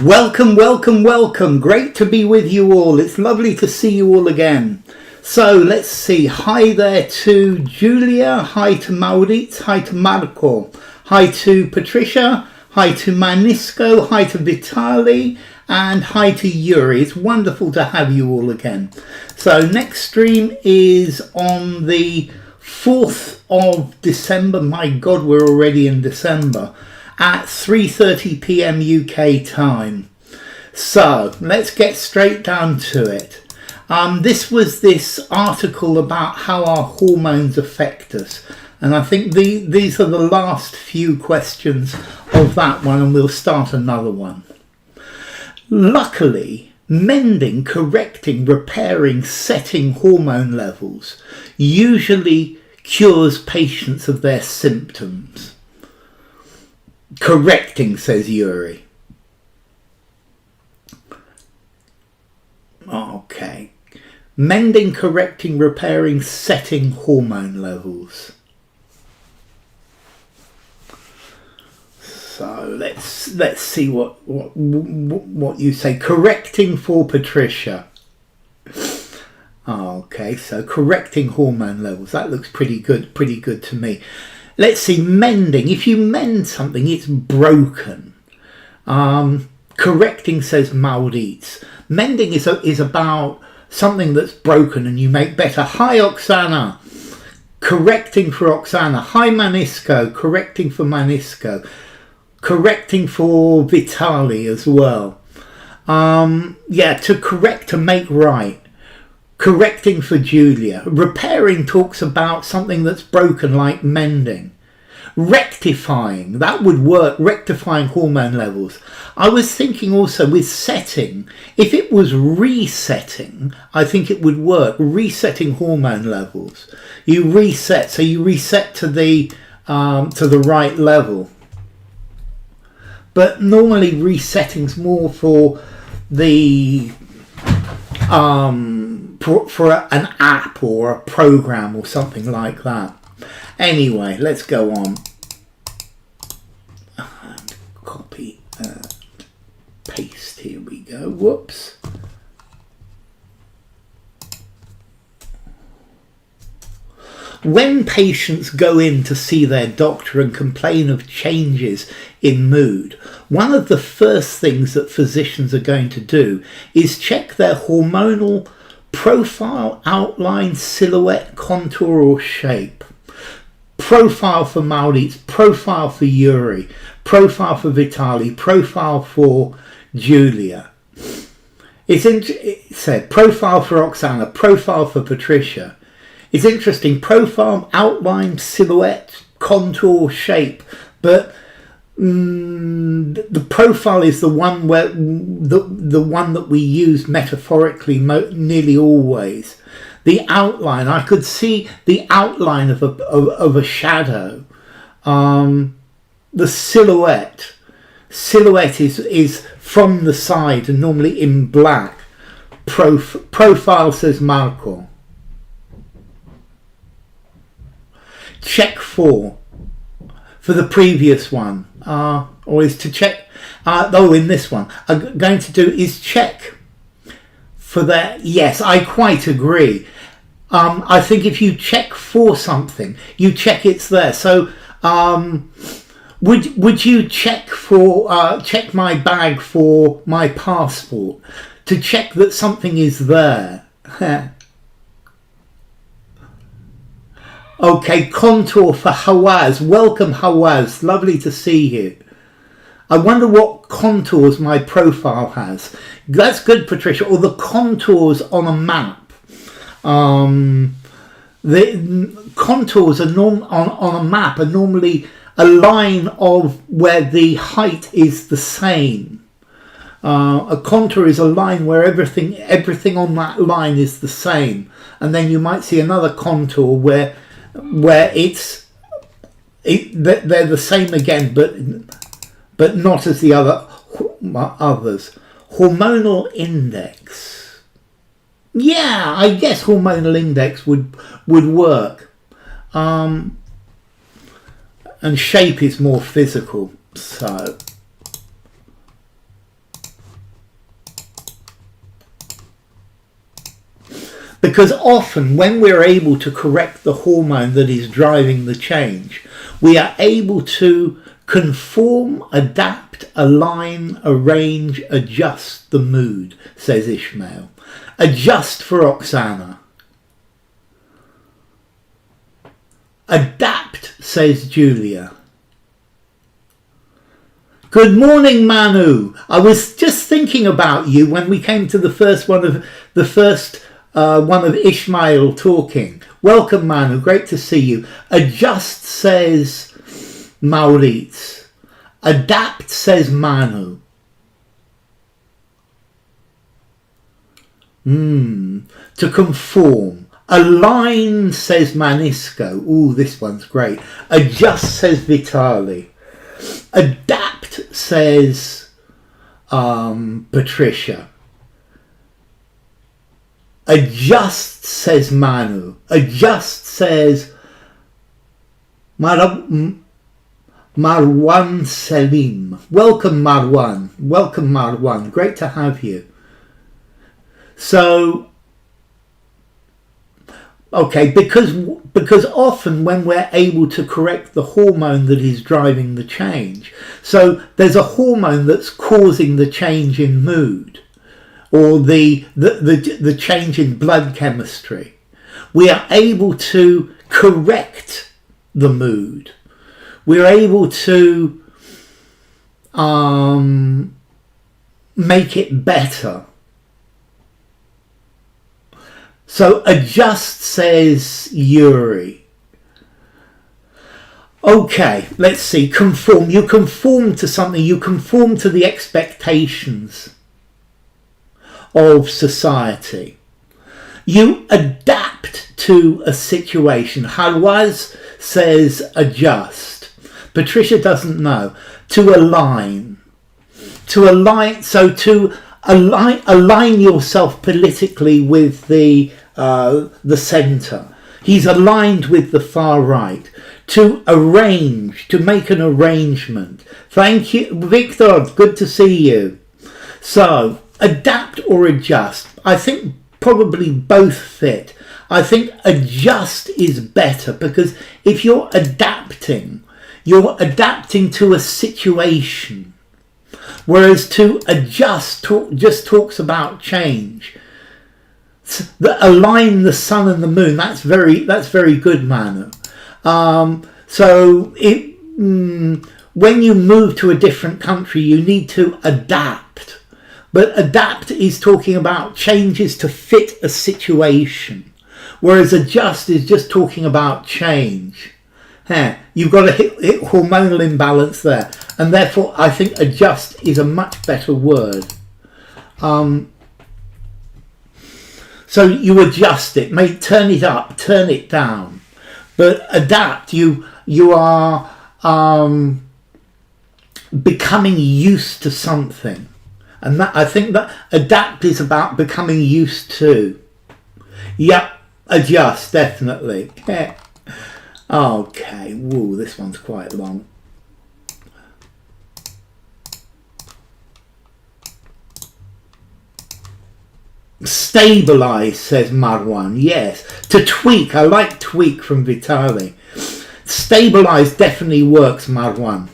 Welcome, welcome, welcome. Great to be with you all. It's lovely to see you all again. So let's see. Hi there to Julia. Hi to Maurits. Hi to Marco. Hi to Patricia. Hi to Manisco. Hi to Vitali. And hi to Yuri. It's wonderful to have you all again. So next stream is on the 4th of December. My God, we're already in December. At 3:30 p.m. UK time. So let's get straight down to it. This was this article about how our hormones affect us, and I think these are the last few questions of that one, and we'll start another one. Luckily, mending, correcting, repairing, setting hormone levels usually cures patients of their symptoms. Correcting, says Yuri. Okay. Mending, correcting, repairing, setting hormone levels. So let's see what you say. Correcting for Patricia. Okay, so correcting hormone levels. That looks pretty good to me. Let's see, mending. If you mend something, it's broken. Correcting, says Maurits. Mending is about something that's broken and you make better. Hi, Oksana. Correcting for Oksana. Hi, Manisco. Correcting for Manisco. Correcting for Vitali as well. Yeah, to correct, to make right. Correcting for Julia. Repairing talks about something that's broken, like mending. Rectifying, that would work. Rectifying hormone levels. I was thinking also with setting, if it was resetting, I think it would work. Resetting hormone levels. You reset, so you reset to the right level. But normally resetting's more for the for an app or a program or something like that. Anyway, let's go on. Copy and paste. Here we go. Whoops. When patients go in to see their doctor and complain of changes in mood, one of the first things that physicians are going to do is check their hormonal profile, outline, silhouette, contour or shape. Profile for Maurits, profile for Yuri, profile for Vitali, profile for Julia. It said profile for Oksana, profile for Patricia. It's interesting, profile, outline, silhouette, contour, shape, but the profile is the one where the one that we use metaphorically nearly always. The outline, I could see the outline of a shadow. The silhouette is from the side and normally in black. Profile, says Marco. Check for the previous one, or is to check. In this one, I'm going to do is check for that. Yes, I quite agree. I think if you check for something, you check it's there. So, would you check for check my bag for my passport to check that something is there? Okay, contour for Hawaz. Welcome, Hawaz. Lovely to see you. I wonder what contours my profile has. That's good, Patricia. Or the contours on a map. The contours are on a map are normally a line of where the height is the same. A contour is a line where everything on that line is the same, and then you might see another contour where they're the same again, but not as the others. Hormonal index. Yeah, I guess hormonal index would work. And shape is more physical. So Because often when we're able to correct the hormone that is driving the change, we are able to conform, adapt, align, arrange, adjust the mood, says Ismail. Adjust for Oksana. Adapt, says Julia. Good morning, Manu. I was just thinking about you when we came to the first one of Ismail talking. Welcome, Manu. Great to see you. Adjust, says Maurits. Adapt, says Manu. To conform. Align, says Manisco. Ooh, this one's great. Adjust, says Vitali. Adapt, says Patricia. Adjust, says Manu. Adjust, says Marwan Selim. Welcome, Marwan. Welcome, Marwan. Great to have you. So, okay, because often when we're able to correct the hormone that is driving the change, so there's a hormone that's causing the change in mood, or the change in blood chemistry, we are able to correct the mood. We're able to make it better. So adjust, says Yuri. Okay, let's see. Conform. You conform to something. You conform to the expectations of society. You adapt to a situation. Halwaz says adjust. Patricia doesn't know. To align. To align. So to align yourself politically with the centre. He's aligned with the far right. To arrange. To make an arrangement. Thank you, Victor. Good to see you. So, adapt or adjust. I think probably both fit. I think adjust is better because if you're adapting to a situation, whereas to adjust just talks about change. Align the sun and the moon. That's very good, Manu. So when you move to a different country, you need to adapt. But adapt is talking about changes to fit a situation, whereas adjust is just talking about change. You've got to hit hormonal imbalance there, and therefore I think adjust is a much better word. So you adjust it, turn it up, turn it down, but adapt. You are becoming used to something. And that, I think that adapt is about becoming used to. Yep, adjust, definitely. Yeah. Okay, woo, this one's quite long. Stabilize, says Marwan. Yes. To tweak. I like tweak from Vitali. Stabilize definitely works, Marwan.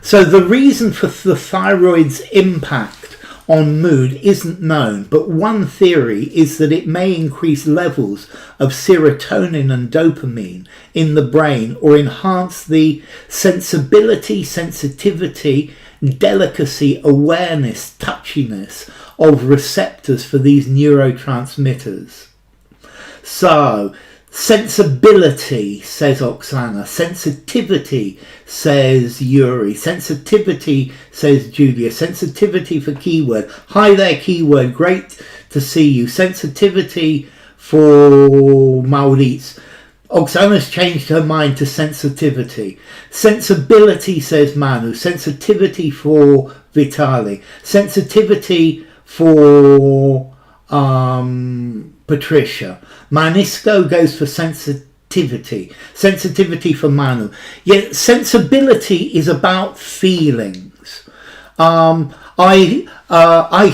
So the reason for the thyroid's impact on mood isn't known, but one theory is that it may increase levels of serotonin and dopamine in the brain or enhance the sensibility, sensitivity, delicacy, awareness, touchiness of receptors for these neurotransmitters. So, sensibility, says Oksana. Sensitivity, says Yuri. Sensitivity, says Julia. Sensitivity for keyword. Hi there, keyword. Great to see you. Sensitivity for Maurits. Oksana's changed her mind to sensitivity. Sensibility, says Manu. Sensitivity for Vitali. Sensitivity for Patricia. Manisco goes for sensitivity. Sensitivity for Manu. Yet sensibility is about feelings. I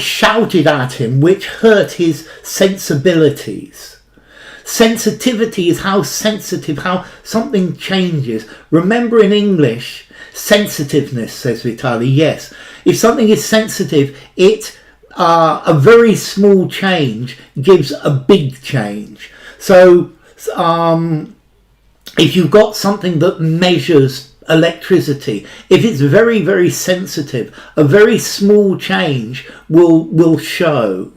shouted at him, which hurt his sensibilities. Sensitivity is how sensitive, how something changes. Remember, in English, sensitiveness, says Vitali. Yes, if something is sensitive, a very small change gives a big change. So if you've got something that measures electricity, if it's very, very sensitive, a very small change will show.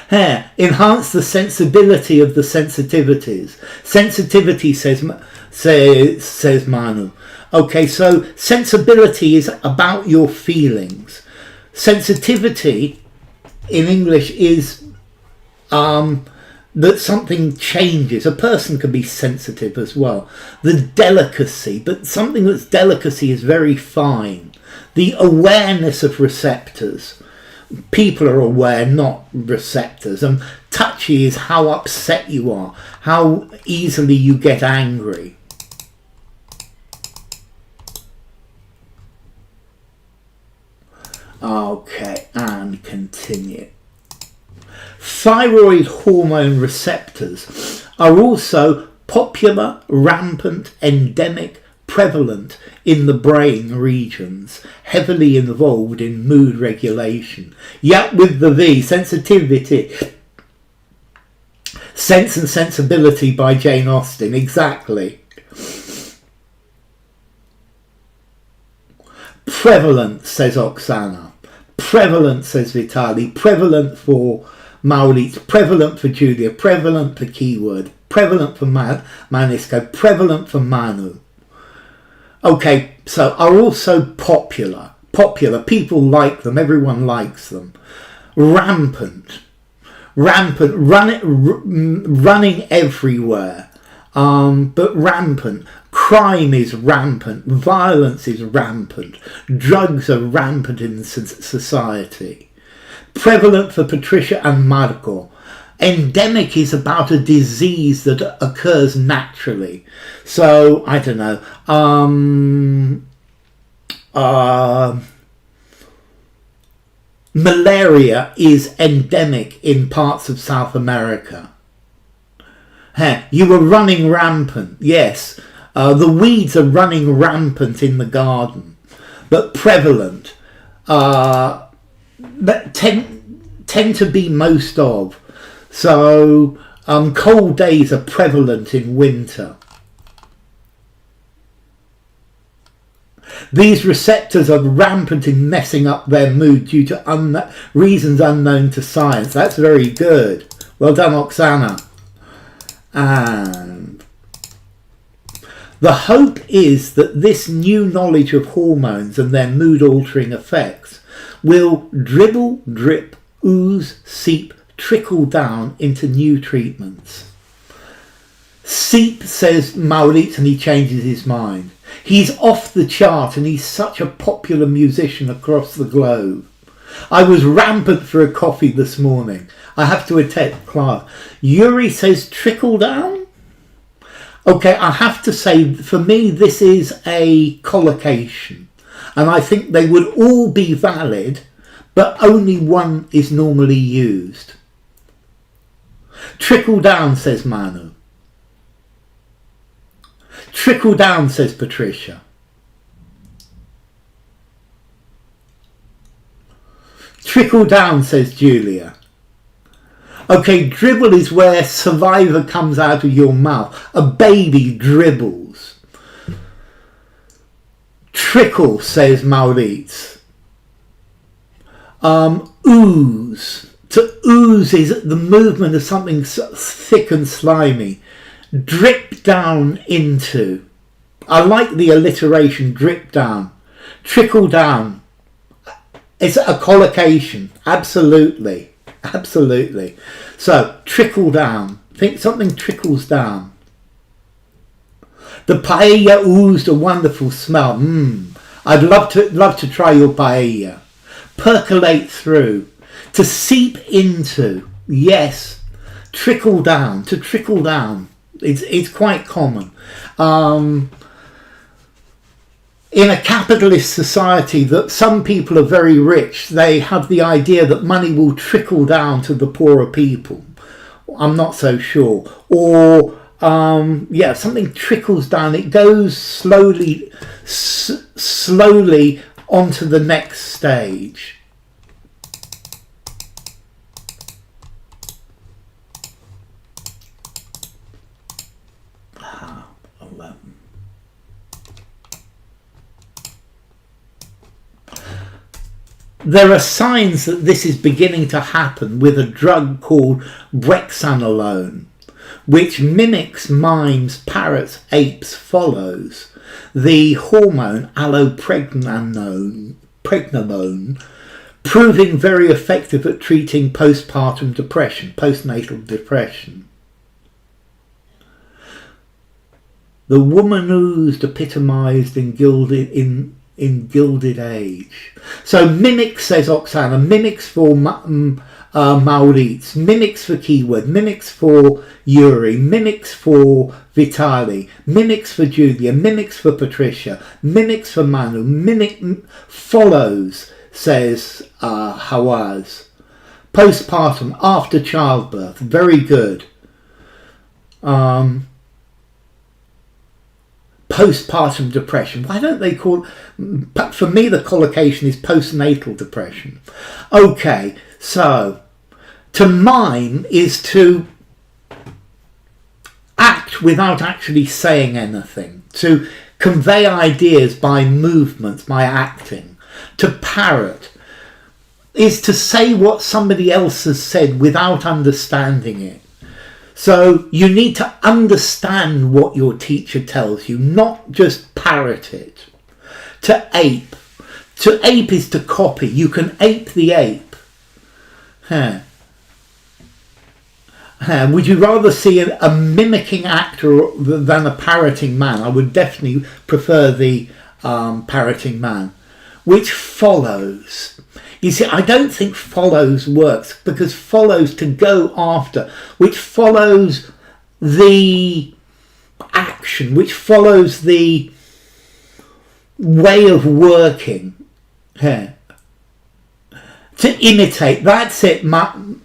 Here, enhance the sensibility of the sensitivities. Sensitivity, says Manu. Okay, so sensibility is about your feelings. Sensitivity in English is that something changes. A person can be sensitive as well. The delicacy, but something that's delicacy is very fine. The awareness of receptors. People are aware, not receptors. And touchy is how upset you are, how easily you get angry. Okay, and continue. Thyroid hormone receptors are also popular, rampant, endemic, prevalent in the brain regions, heavily involved in mood regulation. Yet with the V, sensitivity, Sense and Sensibility by Jane Austen, exactly. Prevalent, says Oksana. Prevalent, says Vitali. Prevalent for Mauritz, prevalent for Julia, prevalent for Keyword, prevalent for Manisco, prevalent for Manu. Okay, so are also popular. Popular, people like them, everyone likes them. Rampant, running everywhere. But rampant. Crime is rampant. Violence is rampant. Drugs are rampant in society. Prevalent for Patricia and Marco. Endemic is about a disease that occurs naturally. So, I don't know. Malaria is endemic in parts of South America. You were running rampant. Yes, the weeds are running rampant in the garden. But prevalent. That tend to be most of. So cold days are prevalent in winter. These receptors are rampant in messing up their mood due to reasons unknown to science. That's very good. Well done, Oksana. And the hope is that this new knowledge of hormones and their mood-altering effects will dribble, drip, ooze, seep, trickle down into new treatments. Seep, says Mauritz, and he changes his mind. He's off the chart and he's such a popular musician across the globe. I was rampant for a coffee this morning. I have to attend class. Yuri says trickle down. Okay, I have to say, for me, this is a collocation. And I think they would all be valid, but only one is normally used. Trickle down, says Manu. Trickle down, says Patricia. Trickle down, says Julia. Okay, dribble is where saliva comes out of your mouth. A baby dribbles. Trickle, says Mauritz. Ooze. To ooze is the movement of something thick and slimy. Drip down into. I like the alliteration, drip down. Trickle down. It's a collocation. Absolutely. Absolutely. So, trickle down. Think something trickles down. The paella oozed a wonderful smell. I'd love to try your paella. Percolate through. To seep into. Yes. Trickle down. To trickle down. It's quite common. in a capitalist society that some people are very rich, they have the idea that money will trickle down to the poorer people. I'm not so sure. Or yeah, something trickles down. It goes slowly onto the next stage. There are signs that this is beginning to happen with a drug called brexanolone, which mimics, mimes, parrots, apes, follows the hormone allopregnanolone, proving very effective at treating postpartum depression, postnatal depression. The woman oozed epitomised in Gilded Age. So mimics, says Oksana, mimics for Maurits, mimics for keyword, mimics for Yuri, mimics for Vitali, mimics for Julia, mimics for Patricia, mimics for Manu, follows, says Hawaz. Postpartum, after childbirth, very good. Postpartum depression. Why don't they call... For me, the collocation is postnatal depression. Okay, so to mime is to act without actually saying anything, to convey ideas by movements, by acting. To parrot is to say what somebody else has said without understanding it. So you need to understand what your teacher tells you, not just parrot it. To ape is to copy. You can ape the ape. Would you rather see a mimicking actor than a parroting man? I would definitely prefer the parroting man. Which follows. You see, I don't think follows works, because follows to go after, which follows the action, which follows the way of working. To imitate, that's it, Marwan,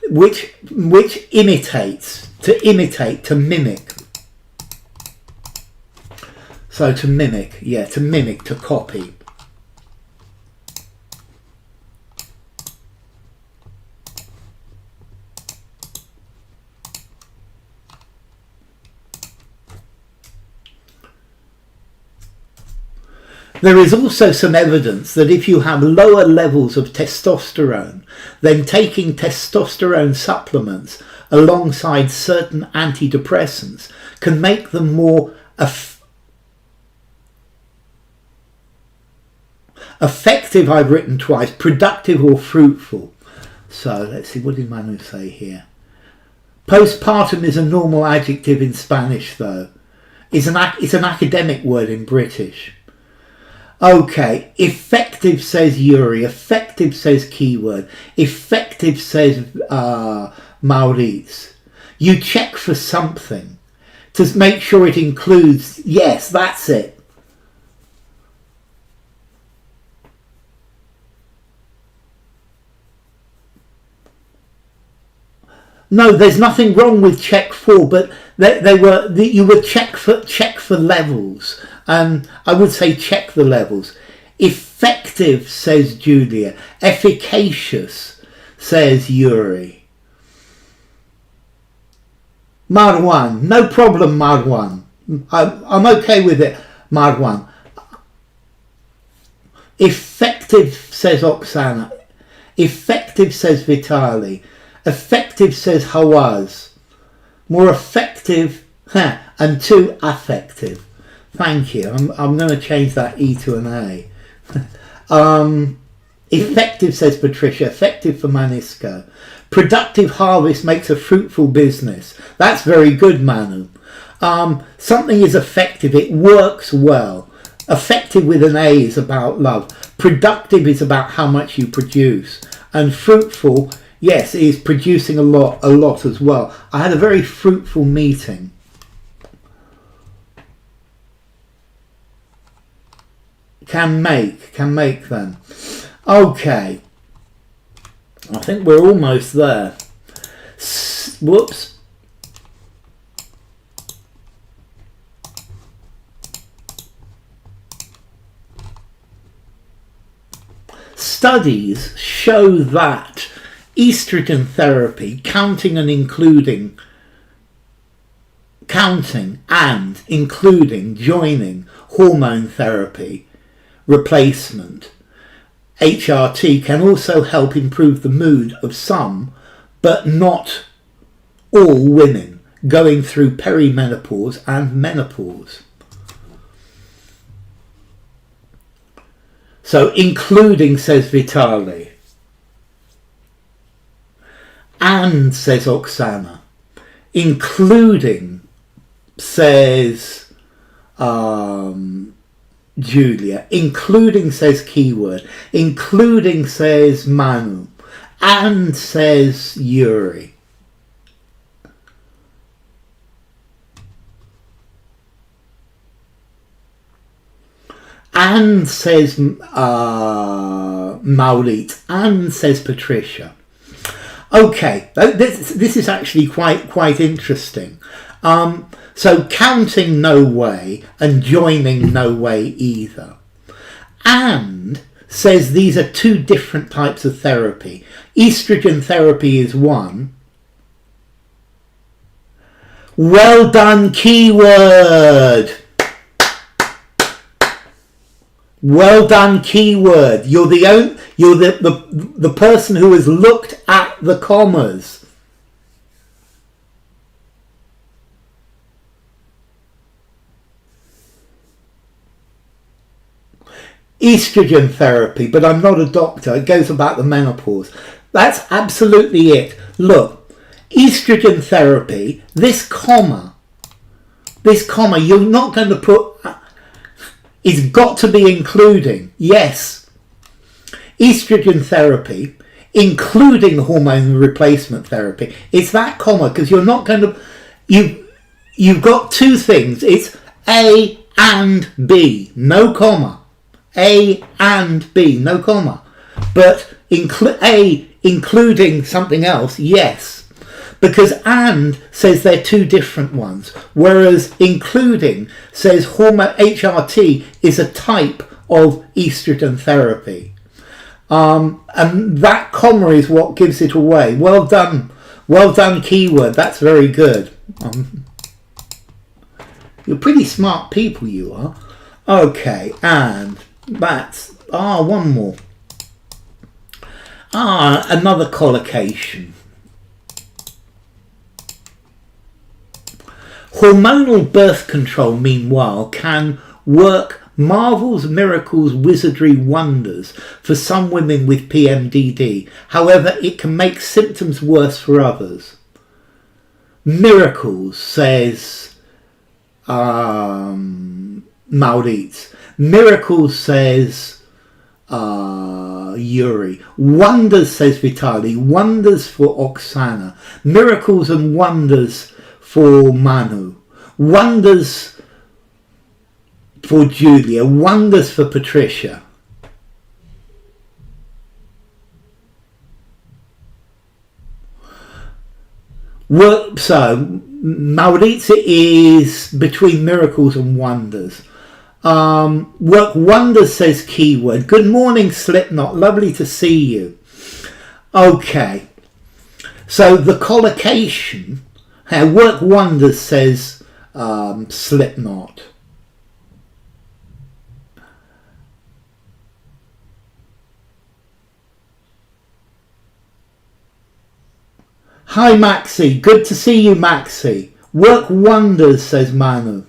which imitates, to imitate, to mimic. So to mimic, yeah, to mimic, to copy. There is also some evidence that if you have lower levels of testosterone, then taking testosterone supplements alongside certain antidepressants can make them more effective, I've written twice, productive or fruitful. So let's see, what did Manu say here? Postpartum is a normal adjective in Spanish though. It's an academic word in British. Okay, effective says Yuri, effective says keyword, effective says Maurits. You check for something to make sure it includes, yes, that's it. No, there's nothing wrong with check for, but you would check for levels. And I would say check the levels. Effective, says Julia. Efficacious, says Yuri. Marwan, no problem, Marwan. I'm okay with it, Marwan. Effective, says Oksana. Effective, says Vitali. Effective, says Hawaz. More effective, and too affective. Thank you. I'm going to change that E to an A. Effective, says Patricia. Effective for Manisco. Productive harvest makes a fruitful business. That's very good, Manu. Something is effective. It works well. Effective with an A is about love. Productive is about how much you produce. And fruitful, yes, is producing a lot as well. I had a very fruitful meeting. can make them. Okay, I think we're almost there. Whoops. Studies show that estrogen therapy, counting and including joining hormone therapy replacement, HRT, can also help improve the mood of some, but not all women going through perimenopause and menopause. So including, says Vitali, and, says Oksana, including, says Julia, including, says Keyword, including, says Manu, and, says Yuri. And, says Maulit, and, says Patricia. Okay, this is actually quite interesting. So counting, no way, and joining, no way either. And says these are two different types of therapy. Estrogen therapy is one. Well done, Keyword. Well done, Keyword. You're the person who has looked at the commas. Estrogen therapy, but I'm not a doctor. It goes about the menopause. That's absolutely it. Look, estrogen therapy, this comma, you're not going to put, it's got to be including. Yes, estrogen therapy, including hormone replacement therapy. It's that comma, because you're not going to, you've got two things. It's A and B, no comma. A and B, no comma. But A including something else, yes. Because and says they're two different ones. Whereas including says hormone HRT is a type of estrogen therapy. And that comma is what gives it away. Well done, Keyword. That's very good. You're pretty smart people, you are. Okay, and that's one more. Another collocation. Hormonal birth control, meanwhile, can work marvels, miracles, wizardry, wonders for some women with PMDD. However, it can make symptoms worse for others. Miracles, says Maurits. Miracles, says Yuri. Wonders, says Vitali. Wonders for Oksana. Miracles and wonders for Manu. Wonders for Julia. Wonders for Patricia. So Maurits is between miracles and wonders. Work wonders, says Keyword. Good morning, Slipknot. Lovely to see you. Okay. So the collocation, work wonders, says Slipknot. Hi, Maxi. Good to see you, Maxi. Work wonders, says Manu.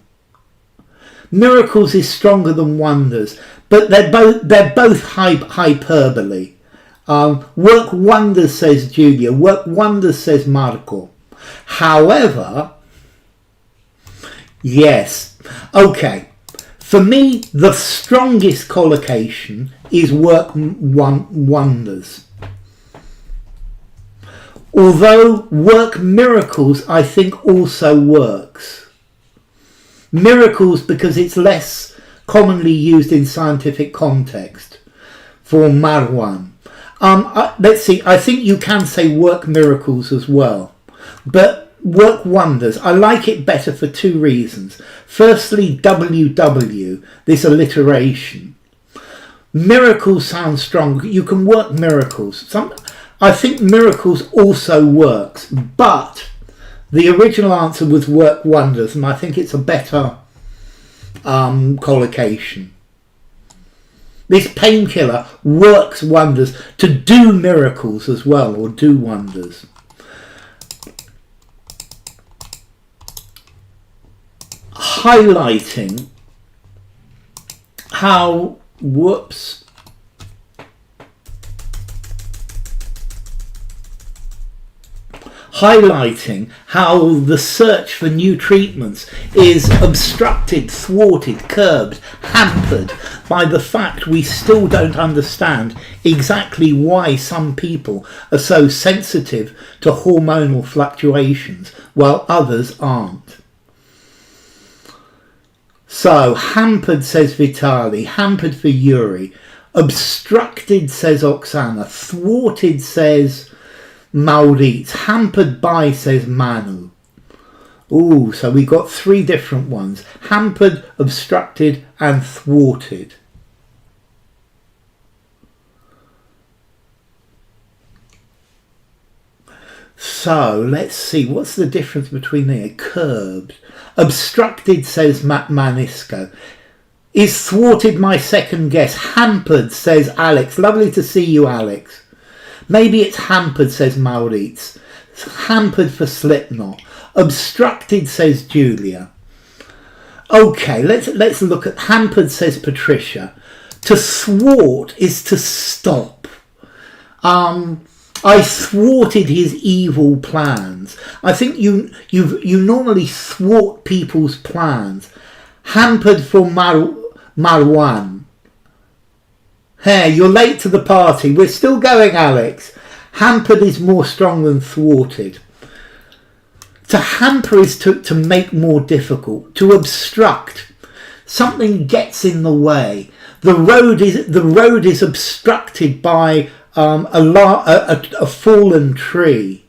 Miracles is stronger than wonders, but they're both hyperbole. Work wonders, says Julia. Work wonders, says Marco. However, yes, okay. For me, the strongest collocation is work wonders. Although work miracles, I think also works. Miracles because it's less commonly used in scientific context for marijuana. Let's see, I think you can say work miracles as well, but work wonders. I like it better for two reasons. Firstly, WW, this alliteration. Miracles sound strong. You can work miracles. I think miracles also works, but the original answer was work wonders, and I think it's a better collocation. This painkiller works wonders to do miracles as well, or do wonders. Highlighting how, highlighting how the search for new treatments is obstructed, thwarted, curbed, hampered by the fact we still don't understand exactly why some people are so sensitive to hormonal fluctuations while others aren't. So, hampered, says Vitali, hampered for Yuri, obstructed, says Oksana, thwarted, says Maurits, hampered by, says Manu. Ooh, so we got three different ones. Hampered, obstructed and thwarted. So, let's see, what's the difference between the curbed? Obstructed, says Manisco. Is thwarted my second guess? Hampered, says Alex. Lovely to see you, Alex. Maybe it's hampered, says Maurits. Hampered for Slipknot. Obstructed, says Julia. Okay, let's look at hampered, says Patricia. To thwart is to stop. I thwarted his evil plans. I think you normally thwart people's plans. Hampered for Marwan. Hey, you're late to the party. We're still going, Alex. Hampered is more strong than thwarted. To hamper is to make more difficult. To obstruct. Something gets in the way. The road is obstructed by a fallen tree.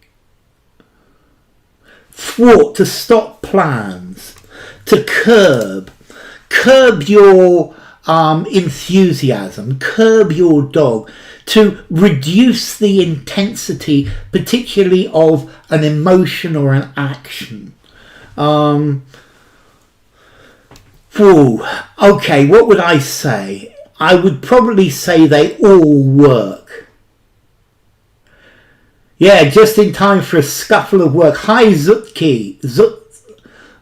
Thwart, to stop plans. To curb. Curb your enthusiasm, curb your dog, to reduce the intensity, particularly of an emotion or an action. Okay, what would I say? I would probably say they all work. Yeah, just in time for a scuffle of work. Hi, Zutki.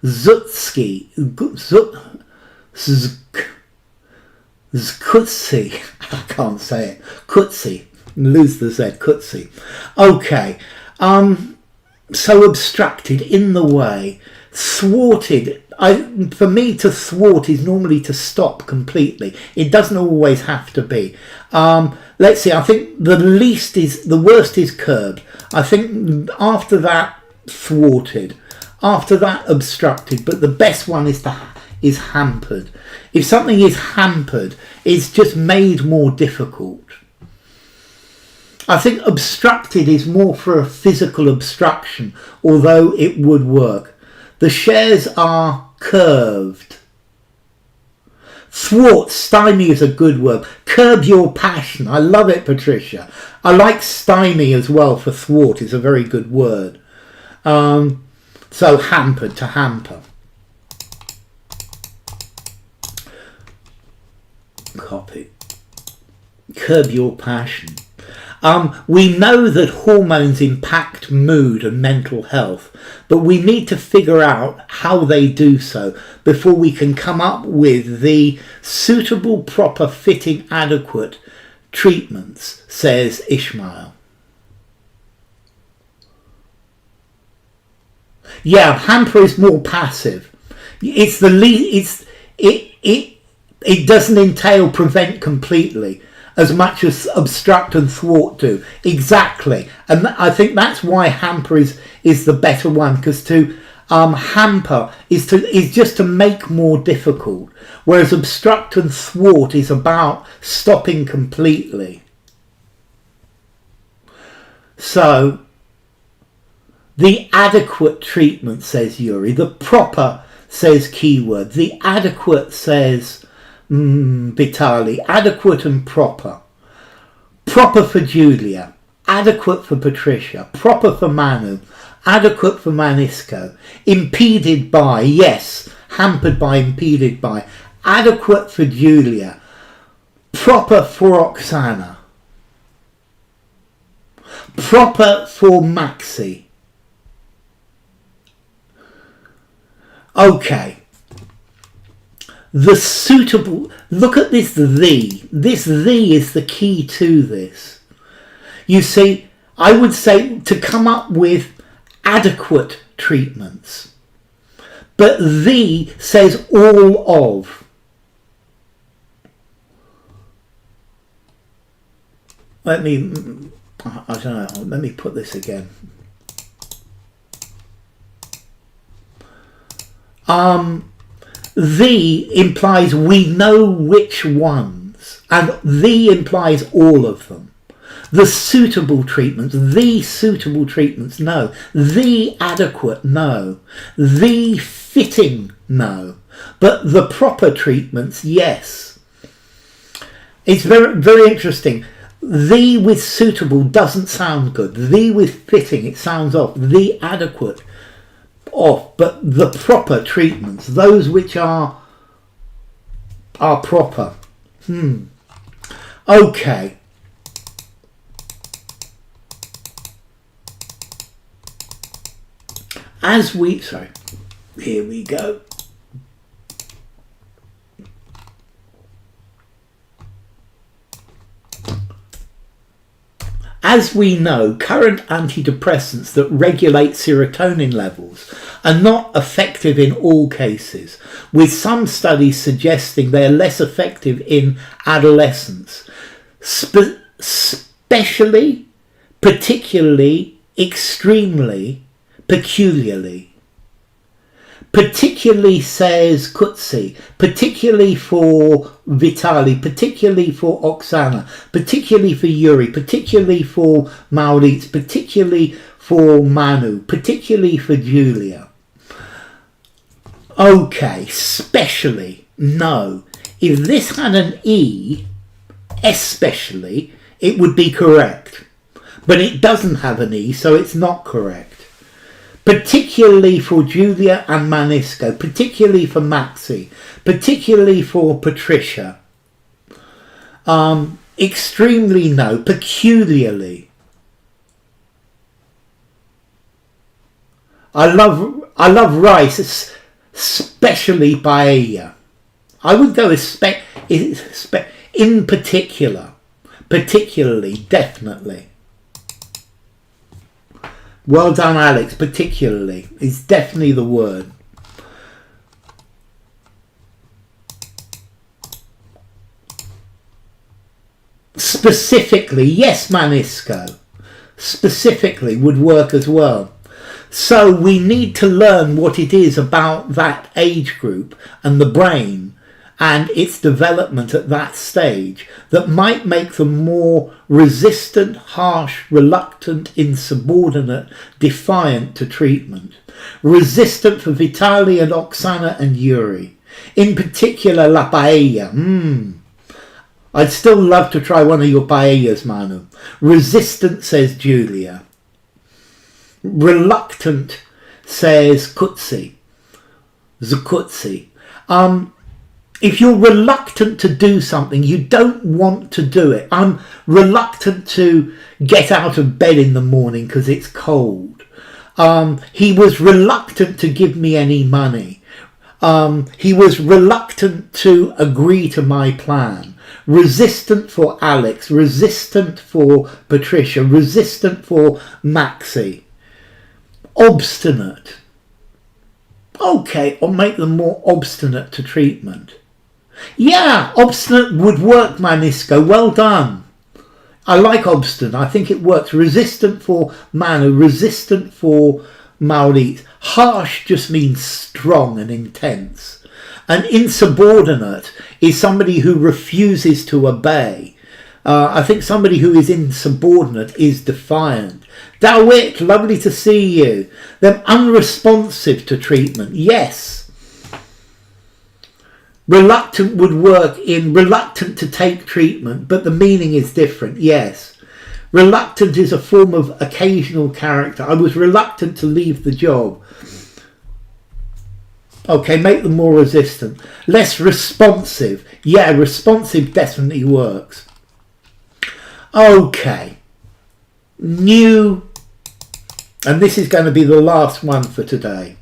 Zutsky. Kutsi, I can't say it. Kutsi, lose the Z. Kutsi. Okay, so obstructed, in the way, thwarted. For me, to thwart is normally to stop completely. It doesn't always have to be. Let's see. I think the worst is curbed. I think after that, thwarted. After that, obstructed. But the best one is hampered. If something is hampered, it's just made more difficult. I think obstructed is more for a physical obstruction, although it would work. The shares are curved. Thwart, stymie is a good word. Curb your passion. I love it, Patricia. I like stymie as well for thwart. It's a very good word. So hampered, to hamper. Copy. Curb your passion. We know that hormones impact mood and mental health, but we need to figure out how they do so before we can come up with the suitable, proper, fitting, adequate treatments, says Ismail. Yeah, hamper is more passive. It's the least. It doesn't entail prevent completely as much as obstruct and thwart do. Exactly. And I think that's why hamper is the better one, because to Hamper is just to make more difficult, whereas obstruct and thwart is about stopping completely. So the adequate treatment, says Yuri. The proper, says keyword. The adequate, says Vitali. Adequate and proper. Proper for Julia. Adequate for Patricia. Proper for Manu. Adequate for Manisco. Impeded by, yes. Hampered by, impeded by. Adequate for Julia. Proper for Oksana. Proper for Maxi. Okay. The suitable, look at this "the." This "the" is the key to this. You see, I would say to come up with adequate treatments. But "the" says all of. I don't know, let me put this again. The implies we know which ones, and the implies all of them. The suitable treatments, the suitable treatments, no. The adequate, no. The fitting, no. But the proper treatments, yes. It's very, very interesting. The with suitable doesn't sound good. The with fitting, it sounds off. The adequate, off. But the proper treatments, those which are proper. Okay. Here we go. As we know, current antidepressants that regulate serotonin levels are not effective in all cases, with some studies suggesting they are less effective in adolescents, especially, particularly, extremely, peculiarly. Particularly, says Kutsi, particularly for Vitali, particularly for Oksana, particularly for Yuri, particularly for Maurits, particularly for Manu, particularly for Julia. Okay, specially, no. If this had an E, especially, it would be correct. But it doesn't have an E, so it's not correct. Particularly for Julia and Manisco, particularly for Maxi, particularly for Patricia. Extremely no, peculiarly. I love rice, especially paella. I would go with in particular, particularly, definitely. Well done, Alex. Particularly is definitely the word. Specifically, yes, Manisco. Specifically would work as well. So we need to learn what it is about that age group and the brain and its development at that stage that might make them more resistant, harsh, reluctant, insubordinate, defiant to treatment. Resistant for Vitali and Oksana and Yuri. In particular, la paella. I'd still love to try one of your paellas, Manu. Resistant, says Julia. Reluctant, says Kutsi. Zukutsi. If you're reluctant to do something, you don't want to do it. I'm reluctant to get out of bed in the morning because it's cold. He was reluctant to give me any money. He was reluctant to agree to my plan. Resistant for Alex, resistant for Patricia, resistant for Maxi. Obstinate. Okay, I'll make them more obstinate to treatment. Yeah, obstinate would work, Manisco. Well done. I like obstinate. I think it works. Resistant for Manu, resistant for Maurits, Harsh just means strong and intense. An insubordinate is somebody who refuses to obey. I think somebody who is insubordinate is defiant. Dawit, lovely to see you. They're unresponsive to treatment. Yes. Reluctant would work in reluctant to take treatment, but the meaning is different. Yes. Reluctant is a form of occasional character. I was reluctant to leave the job. Okay, make them more resistant. Less responsive. Yeah, responsive definitely works. Okay. New. And this is going to be the last one for today.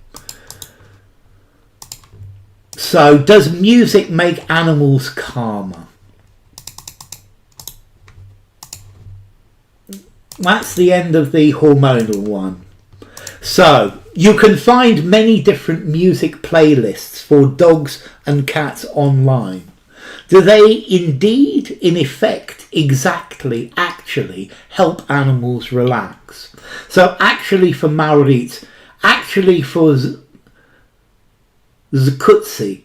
So, does music make animals calmer? That's the end of the hormonal one. So, you can find many different music playlists for dogs and cats online. Do they indeed, in effect, exactly, actually help animals relax? So actually for Maurits, actually for Zakutsi,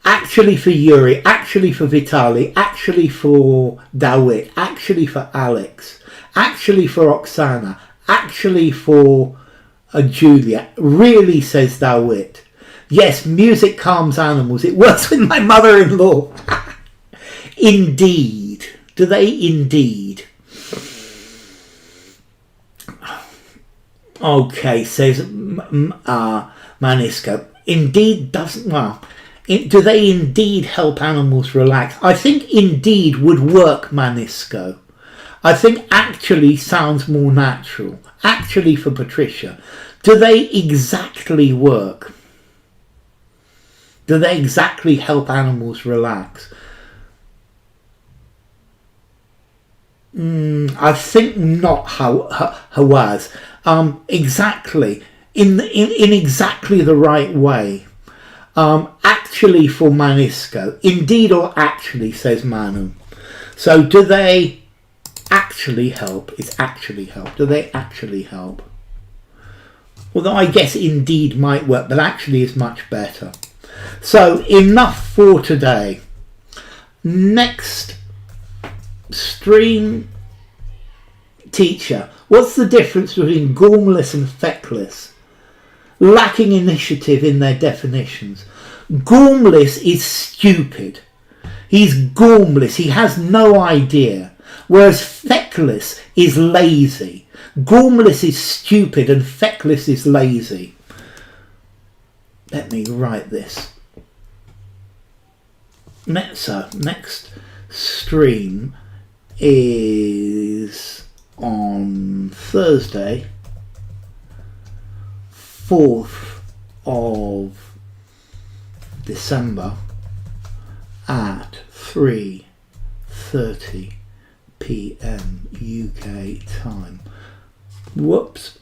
actually for Yuri, actually for Vitali, actually for Dawit, actually for Alex, actually for Oksana, actually for Julia, really, says Dawit. Yes, music calms animals. It works with my mother-in-law. Indeed. Do they indeed? Okay, says Manisco. Indeed doesn't... Well, do they indeed help animals relax? I think indeed would work, Manisco. I think actually sounds more natural. Actually for Patricia. Do they exactly work? Do they exactly help animals relax? I think not, Hawaz. Exactly. In exactly the right way. Actually for Manisco. Indeed or actually, says Manu. So do they actually help? It's actually help. Do they actually help? Although I guess indeed might work, but actually is much better. So enough for today. Next stream, teacher. What's the difference between gormless and feckless? Lacking initiative in their definitions. Gormless is stupid. He's gormless. He has no idea. Whereas feckless is lazy. Gormless is stupid and feckless is lazy. Let me write this. So, next stream is on Thursday, 4th of December at 3:30 p.m. UK time. Whoops.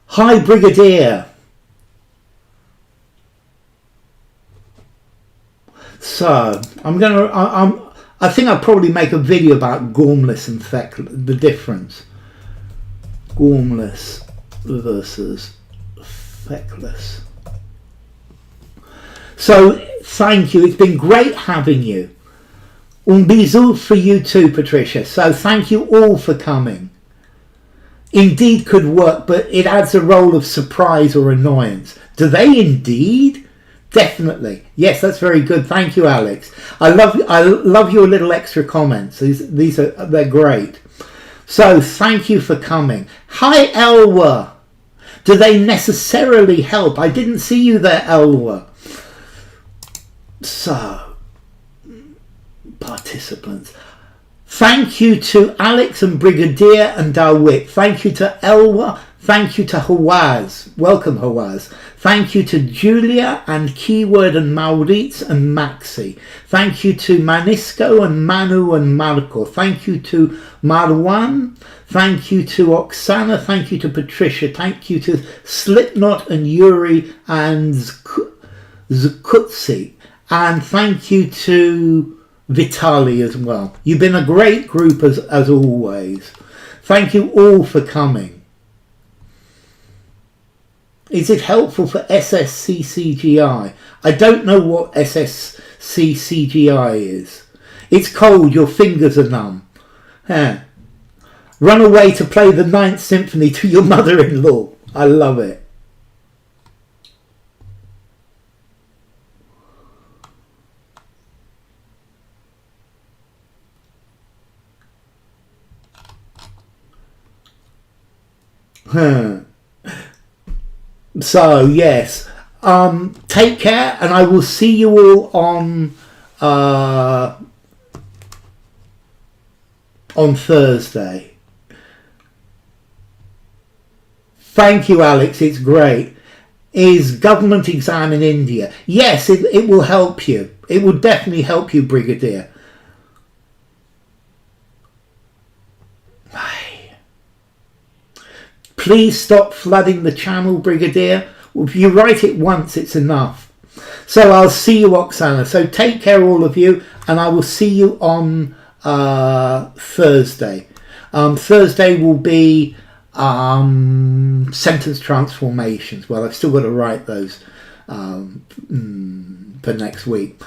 Hi, Brigadier. So I think I'll probably make a video about gormless and feckless, the difference. Gormless versus feckless. So thank you. It's been great having you. Un bisou for you too, Patricia. So thank you all for coming. Indeed could work, but it adds a role of surprise or annoyance. Do they indeed? Definitely. Yes, that's very good. Thank you, Alex. I love your little extra comments. They're great. So thank you for coming. Hi, Elwa. Do they necessarily help? I didn't see you there, Elwa. So, participants. Thank you to Alex and Brigadier and Dawit. Thank you to Elwa. Thank you to Hawaz. Welcome, Hawaz. Thank you to Julia and Keyword and Maurits and Maxi. Thank you to Manisco and Manu and Marco. Thank you to Marwan. Thank you to Oksana. Thank you to Patricia. Thank you to Slipknot and Yuri and Zakutsi. And thank you to Vitali as well. You've been a great group as always. Thank you all for coming. Is it helpful for SSCCGI? I don't know what SSCCGI is. It's cold, your fingers are numb. Yeah. Run away to play the Ninth Symphony to your mother-in-law. I love it. So yes, take care, and I will see you all on Thursday. Thank you, Alex. It's great. Is government exam in India? Yes, it will help you. It will definitely help you, Brigadier. Please stop flooding the channel, Brigadier. If you write it once, it's enough. So I'll see you, Oksana. So take care, all of you, and I will see you on Thursday. Thursday will be sentence transformations. Well, I've still got to write those for next week.